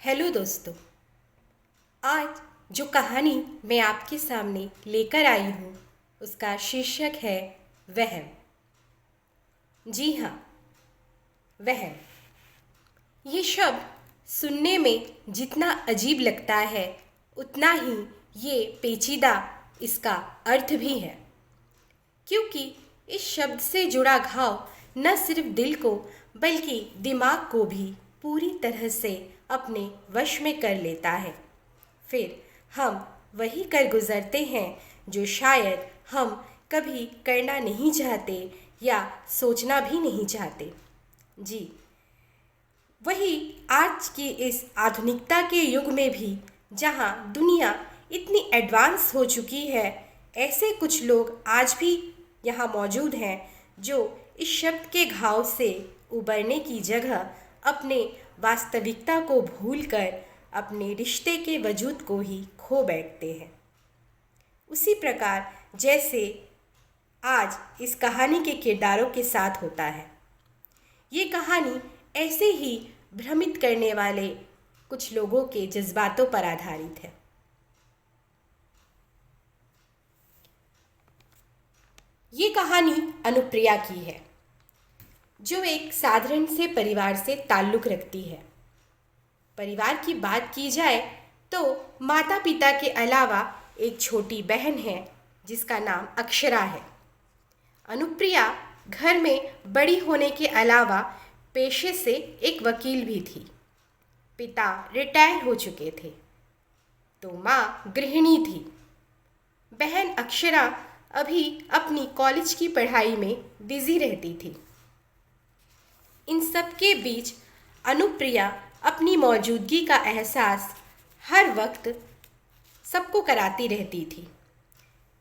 Hello दोस्तों। आज जो कहानी मैं आपके सामने लेकर आई हूँ उसका शीर्षक है वहम। जी हाँ, वहम। ये शब्द सुनने में जितना अजीब लगता है उतना ही ये पेचीदा इसका अर्थ भी है, क्योंकि इस शब्द से जुड़ा घाव न सिर्फ दिल को बल्कि दिमाग को भी पूरी तरह से अपने वश में कर लेता है। फिर हम वही कर गुजरते हैं जो शायद हम कभी करना नहीं चाहते या सोचना भी नहीं चाहते। जी, वही आज की इस आधुनिकता के युग में भी जहाँ दुनिया इतनी एडवांस हो चुकी है, ऐसे कुछ लोग आज भी यहाँ मौजूद हैं जो इस शब्द के घाव से उबरने की जगह अपने वास्तविकता को भूलकर अपने रिश्ते के वजूद को ही खो बैठते हैं। उसी प्रकार जैसे आज इस कहानी के किरदारों के साथ होता है। ये कहानी ऐसे ही भ्रमित करने वाले कुछ लोगों के जज्बातों पर आधारित है। ये कहानी अनुप्रिया की है, जो एक साधारण से परिवार से ताल्लुक़ रखती है। परिवार की बात की जाए तो माता पिता के अलावा एक छोटी बहन है जिसका नाम अक्षरा है। अनुप्रिया घर में बड़ी होने के अलावा पेशे से एक वकील भी थी। पिता रिटायर हो चुके थे तो माँ गृहिणी थी। बहन अक्षरा अभी अपनी कॉलेज की पढ़ाई में बिजी रहती थी। इन सब के बीच अनुप्रिया अपनी मौजूदगी का एहसास हर वक्त सबको कराती रहती थी,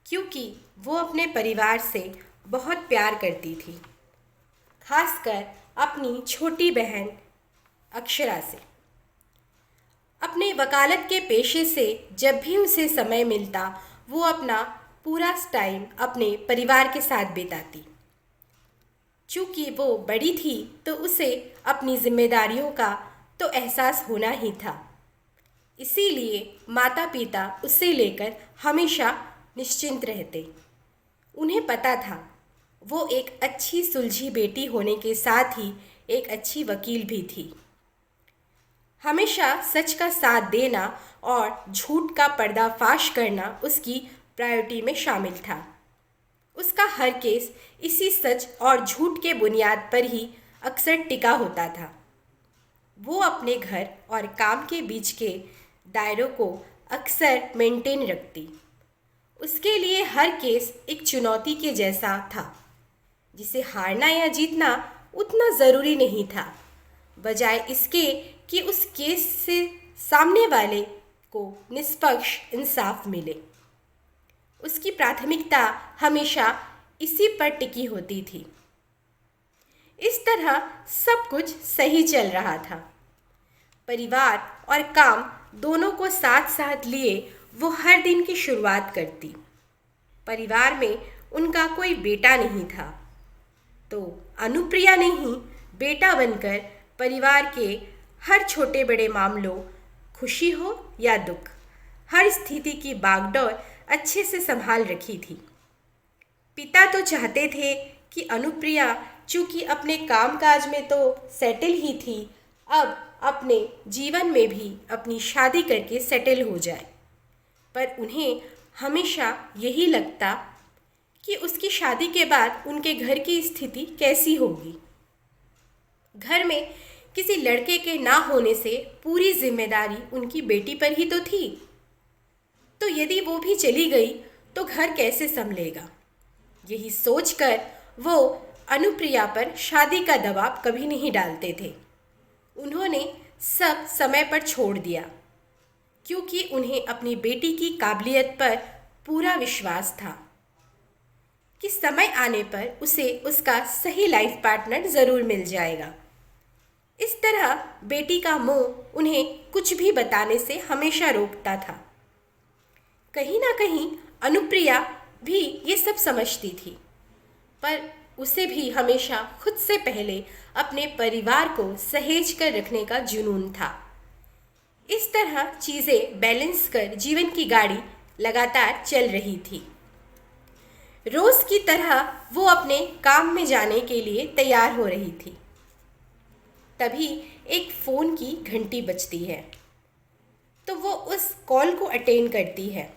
क्योंकि वो अपने परिवार से बहुत प्यार करती थी, खासकर अपनी छोटी बहन अक्षरा से। अपने वकालत के पेशे से जब भी उसे समय मिलता वो अपना पूरा टाइम अपने परिवार के साथ बिताती। चूँकि वो बड़ी थी तो उसे अपनी जिम्मेदारियों का तो एहसास होना ही था, इसीलिए माता पिता उसे लेकर हमेशा निश्चिंत रहते। उन्हें पता था वो एक अच्छी सुलझी बेटी होने के साथ ही एक अच्छी वकील भी थी। हमेशा सच का साथ देना और झूठ का पर्दाफाश करना उसकी प्रायोरिटी में शामिल था। उसका हर केस इसी सच और झूठ के बुनियाद पर ही अक्सर टिका होता था। वो अपने घर और काम के बीच के दायरों को अक्सर मेंटेन रखती। उसके लिए हर केस एक चुनौती के जैसा था, जिसे हारना या जीतना उतना ज़रूरी नहीं था, बजाय इसके कि उस केस से सामने वाले को निष्पक्ष इंसाफ मिले। उसकी प्राथमिकता हमेशा इसी पर टिकी होती थी। इस तरह सब कुछ सही चल रहा था। परिवार और काम दोनों को साथ साथ लिए वो हर दिन की शुरुआत करती। परिवार में उनका कोई बेटा नहीं था, तो अनुप्रिया ने ही बेटा बनकर परिवार के हर छोटे बड़े मामलों, खुशी हो या दुख, हर स्थिति की बागडोर अच्छे से संभाल रखी थी। पिता तो चाहते थे कि अनुप्रिया चूँकि अपने कामकाज में तो सेटल ही थी, अब अपने जीवन में भी अपनी शादी करके सेटल हो जाए, पर उन्हें हमेशा यही लगता कि उसकी शादी के बाद उनके घर की स्थिति कैसी होगी। घर में किसी लड़के के ना होने से पूरी जिम्मेदारी उनकी बेटी पर ही तो थी, तो यदि वो भी चली गई तो घर कैसे संभलेगा। यही सोचकर वो अनुप्रिया पर शादी का दबाव कभी नहीं डालते थे। उन्होंने सब समय पर छोड़ दिया, क्योंकि उन्हें अपनी बेटी की काबिलियत पर पूरा विश्वास था कि समय आने पर उसे उसका सही लाइफ पार्टनर ज़रूर मिल जाएगा। इस तरह बेटी का मोह उन्हें कुछ भी बताने से हमेशा रोकता था। कहीं ना कहीं अनुप्रिया भी ये सब समझती थी, पर उसे भी हमेशा खुद से पहले अपने परिवार को सहेज कर रखने का जुनून था। इस तरह चीज़ें बैलेंस कर जीवन की गाड़ी लगातार चल रही थी। रोज़ की तरह वो अपने काम में जाने के लिए तैयार हो रही थी। तभी एक फ़ोन की घंटी बजती है, तो वो उस कॉल को अटेंड करती है।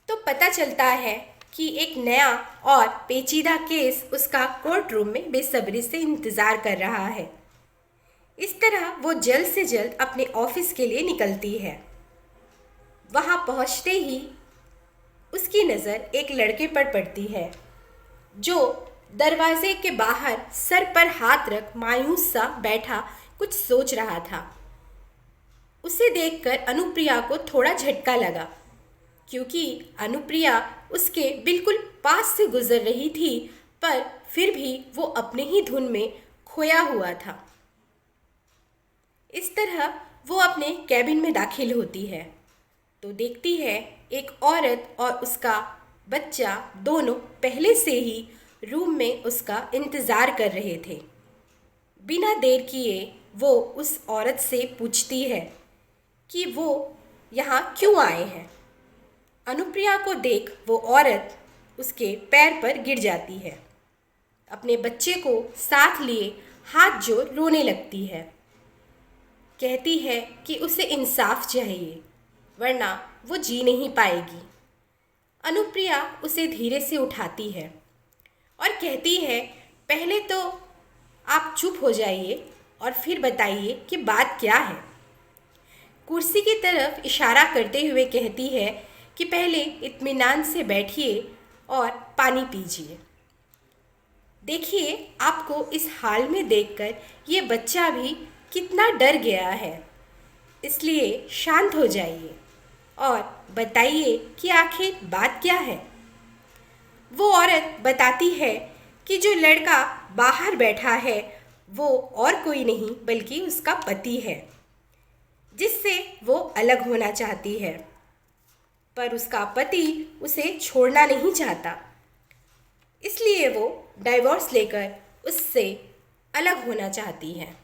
तो पता चलता है कि एक नया और पेचीदा केस उसका कोर्ट रूम में बेसब्री से इंतज़ार कर रहा है। इस तरह वो जल्द से जल्द अपने ऑफिस के लिए निकलती है। वहाँ पहुँचते ही उसकी नज़र एक लड़के पर पड़ती है जो दरवाजे के बाहर सर पर हाथ रख मायूस सा बैठा कुछ सोच रहा था। उसे देखकर अनुप्रिया को थोड़ा झटका लगा, क्योंकि अनुप्रिया उसके बिल्कुल पास से गुजर रही थी, पर फिर भी वो अपने ही धुन में खोया हुआ था। इस तरह वो अपने कैबिन में दाखिल होती है तो देखती है एक औरत और उसका बच्चा दोनों पहले से ही रूम में उसका इंतज़ार कर रहे थे। बिना देर किए वो उस औरत से पूछती है कि वो यहाँ क्यों आए हैं। अनुप्रिया को देख वो औरत उसके पैर पर गिर जाती है, अपने बच्चे को साथ लिए हाथ जोड़ रोने लगती है। कहती है कि उसे इंसाफ चाहिए, वरना वो जी नहीं पाएगी। अनुप्रिया उसे धीरे से उठाती है और कहती है, पहले तो आप चुप हो जाइए और फिर बताइए कि बात क्या है। कुर्सी की तरफ इशारा करते हुए कहती है कि पहले इत्मीनान से बैठिए और पानी पीजिए। देखिए, आपको इस हाल में देखकर ये बच्चा भी कितना डर गया है, इसलिए शांत हो जाइए और बताइए कि आखिर बात क्या है। वो औरत बताती है कि जो लड़का बाहर बैठा है वो और कोई नहीं बल्कि उसका पति है, जिससे वो अलग होना चाहती है, पर उसका पति उसे छोड़ना नहीं चाहता, इसलिए वो डाइवोर्स लेकर उससे अलग होना चाहती है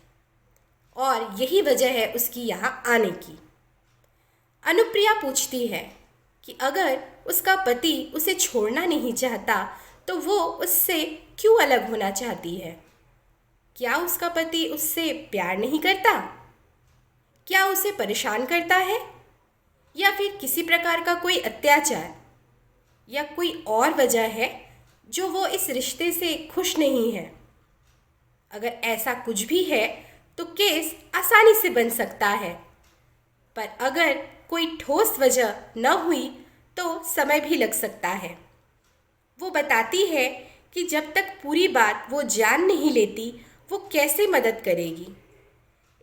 और यही वजह है उसकी यहाँ आने की। अनुप्रिया पूछती है कि अगर उसका पति उसे छोड़ना नहीं चाहता तो वो उससे क्यों अलग होना चाहती है। क्या उसका पति उससे प्यार नहीं करता? क्या उसे परेशान करता है? या फिर किसी प्रकार का कोई अत्याचार या कोई और वजह है जो वो इस रिश्ते से खुश नहीं है? अगर ऐसा कुछ भी है तो केस आसानी से बन सकता है, पर अगर कोई ठोस वजह न हुई तो समय भी लग सकता है। वो बताती है कि जब तक पूरी बात वो जान नहीं लेती वो कैसे मदद करेगी,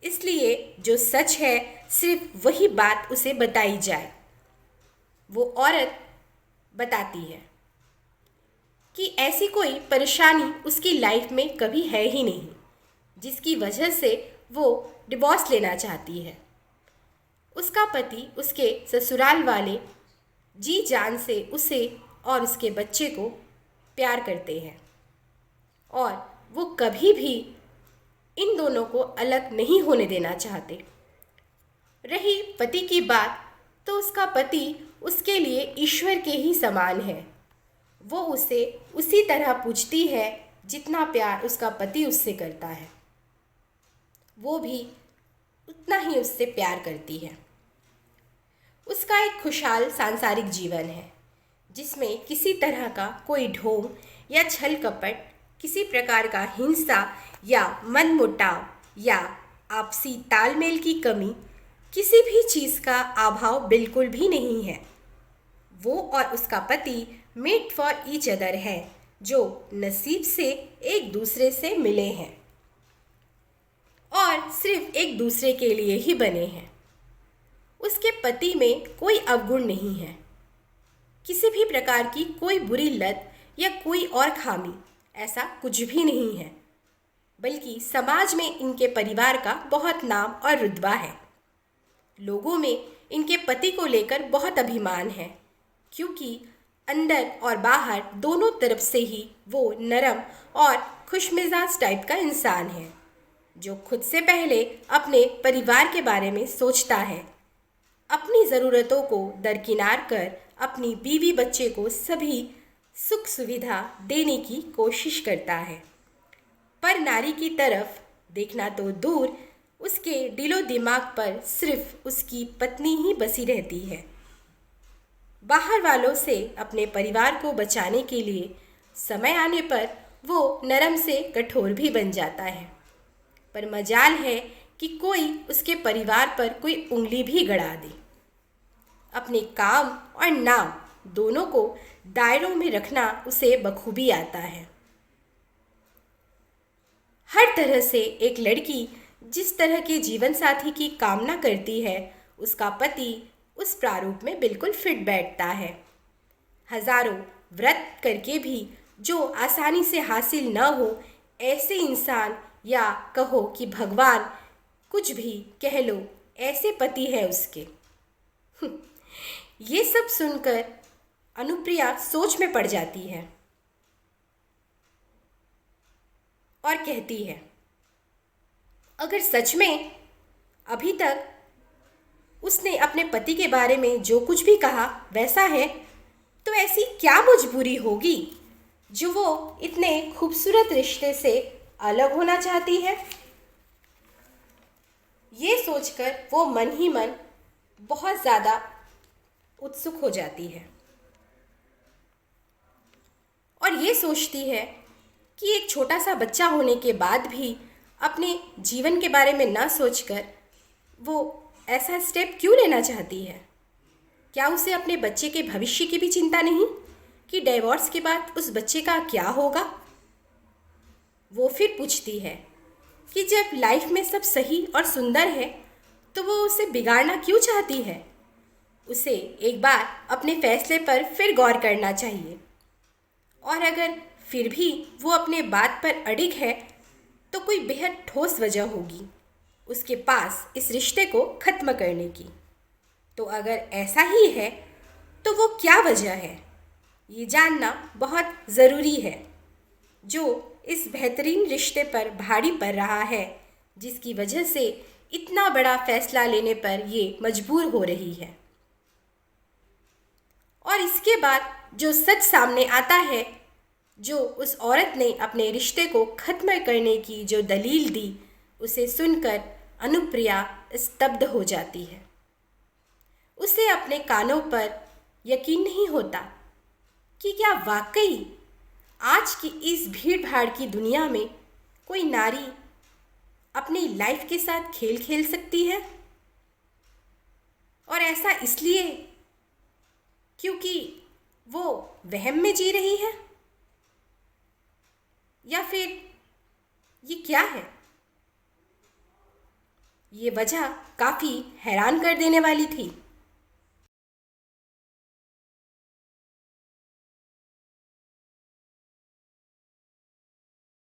इसलिए जो सच है सिर्फ वही बात उसे बताई जाए। वो औरत बताती है कि ऐसी कोई परेशानी उसकी लाइफ में कभी है ही नहीं, जिसकी वजह से वो डिवोर्स लेना चाहती है। उसका पति उसके ससुराल वाले जी जान से उसे और उसके बच्चे को प्यार करते हैं और वो कभी भी इन दोनों को अलग नहीं होने देना चाहते। रही पति की बात, तो उसका पति उसके लिए ईश्वर के ही समान है। वो उसे उसी तरह पूजती है जितना प्यार उसका पति उससे करता है, वो भी उतना ही उससे प्यार करती है। उसका एक खुशहाल सांसारिक जीवन है जिसमें किसी तरह का कोई ढोंग या छल कपट, किसी प्रकार का हिंसा या मनमुटाव या आपसी तालमेल की कमी, किसी भी चीज़ का अभाव बिल्कुल भी नहीं है। वो और उसका पति मेड फॉर ईच अदर है, जो नसीब से एक दूसरे से मिले हैं और सिर्फ एक दूसरे के लिए ही बने हैं। उसके पति में कोई अवगुण नहीं है, किसी भी प्रकार की कोई बुरी लत या कोई और खामी, ऐसा कुछ भी नहीं है, बल्कि समाज में इनके परिवार का बहुत नाम और रुतबा है। लोगों में इनके पति को लेकर बहुत अभिमान है, क्योंकि अंदर और बाहर दोनों तरफ से ही वो नरम और खुशमिजाज टाइप का इंसान है, जो खुद से पहले अपने परिवार के बारे में सोचता है, अपनी ज़रूरतों को दरकिनार कर अपनी बीवी बच्चे को सभी सुख सुविधा देने की कोशिश करता है। पर नारी की तरफ देखना तो दूर, उसके दिलो दिमाग पर सिर्फ उसकी पत्नी ही बसी रहती है। बाहर वालों से अपने परिवार को बचाने के लिए समय आने पर वो नरम से कठोर भी बन जाता है। पर मजाल है कि कोई उसके परिवार पर कोई उंगली भी गड़ा दे। अपने काम और नाम दोनों को दायरों में रखना उसे बखूबी आता है। हर तरह से एक लड़की जिस तरह के जीवन साथी की कामना करती है, उसका पति उस प्रारूप में बिल्कुल फिट बैठता है। हजारों व्रत करके भी जो आसानी से हासिल न हो, ऐसे इंसान या कहो कि भगवान, कुछ भी कह लो, ऐसे पति है उसके। ये सब सुनकर अनुप्रिया सोच में पड़ जाती है और कहती है, अगर सच में अभी तक उसने अपने पति के बारे में जो कुछ भी कहा वैसा है, तो ऐसी क्या मजबूरी होगी जो वो इतने खूबसूरत रिश्ते से अलग होना चाहती है। ये सोचकर वो मन ही मन बहुत ज़्यादा उत्सुक हो जाती है और ये सोचती है कि एक छोटा सा बच्चा होने के बाद भी अपने जीवन के बारे में ना सोचकर वो ऐसा स्टेप क्यों लेना चाहती है। क्या उसे अपने बच्चे के भविष्य की भी चिंता नहीं कि डिवोर्स के बाद उस बच्चे का क्या होगा। वो फिर पूछती है कि जब लाइफ में सब सही और सुंदर है तो वो उसे बिगाड़ना क्यों चाहती है। उसे एक बार अपने फैसले पर फिर गौर करना चाहिए, और अगर फिर भी वो अपने बात पर अड़िग है तो कोई बेहद ठोस वजह होगी उसके पास इस रिश्ते को ख़त्म करने की। तो अगर ऐसा ही है तो वो क्या वजह है, ये जानना बहुत ज़रूरी है, जो इस बेहतरीन रिश्ते पर भारी पड़ रहा है, जिसकी वजह से इतना बड़ा फैसला लेने पर ये मजबूर हो रही है। और इसके बाद जो सच सामने आता है, जो उस औरत ने अपने रिश्ते को ख़त्म करने की जो दलील दी, उसे सुनकर अनुप्रिया स्तब्ध हो जाती है। उसे अपने कानों पर यकीन नहीं होता कि क्या वाकई आज की इस भीड़ भाड़ की दुनिया में कोई नारी अपनी लाइफ के साथ खेल खेल सकती है। और ऐसा इसलिए क्योंकि वो वहम में जी रही है, या फिर ये क्या है। ये वजह काफ़ी हैरान कर देने वाली थी।